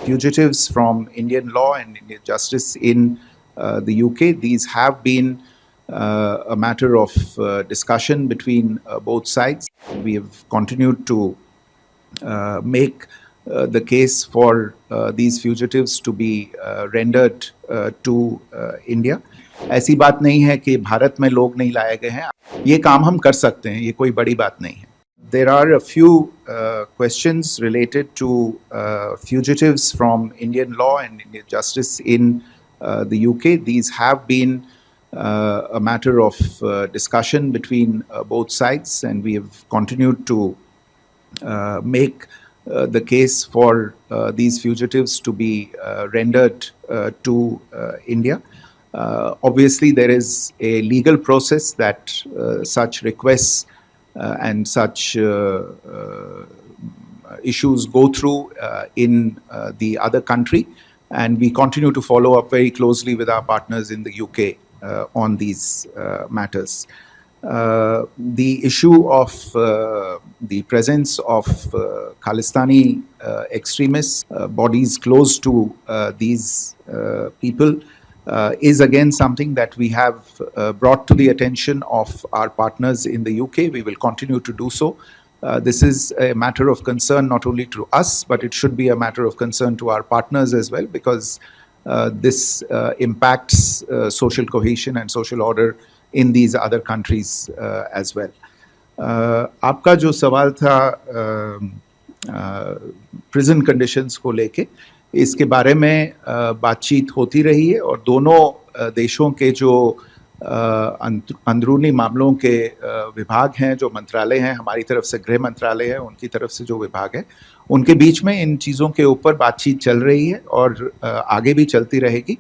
fugitives from Indian law and Indian justice in the UK. These have been a matter of discussion between both sides. We have continued to make the case for these fugitives to be rendered to India. ऐसी बात नहीं है कि भारत में लोग नहीं लाए गए हैं, ये काम हम कर सकते हैं, ये कोई बड़ी बात नहीं है. There are a few questions related to fugitives from Indian law and Indian justice in the UK. These have been a matter of discussion between both sides, and we have continued to make the case for these fugitives to be rendered to India. Obviously, there is a legal process that such requests and such issues go through in the other country, and we continue to follow up very closely with our partners in the UK on these matters. The issue of the presence of Khalistani extremists, bodies close to these people, is again something that we have brought to the attention of our partners in the UK. We will continue to do so. This is a matter of concern not only to us, but it should be a matter of concern to our partners as well, because this impacts social cohesion and social order in these other countries as well. आपका जो सवाल था prison conditions को लेके, इसके बारे में बातचीत होती रही है, और दोनों देशों के जो अंदरूनी मामलों के विभाग हैं, जो मंत्रालय हैं, हमारी तरफ से गृह मंत्रालय है, उनकी तरफ से जो विभाग है, उनके बीच में इन चीज़ों के ऊपर बातचीत चल रही है और आगे भी चलती रहेगी.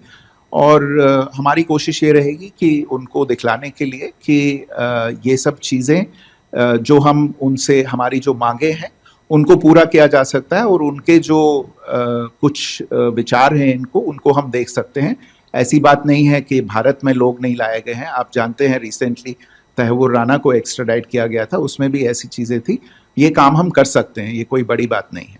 और हमारी कोशिश ये रहेगी कि उनको दिखलाने के लिए कि ये सब चीज़ें जो हम उनसे, हमारी जो मांगे हैं, उनको पूरा किया जा सकता है, और उनके जो कुछ विचार हैं उनको हम देख सकते हैं. ऐसी बात नहीं है कि भारत में लोग नहीं लाए गए हैं. आप जानते हैं रिसेंटली तहव्वुर राना को एक्स्ट्राडाइट किया गया था, उसमें भी ऐसी चीज़ें थी. ये काम हम कर सकते हैं, ये कोई बड़ी बात नहीं है.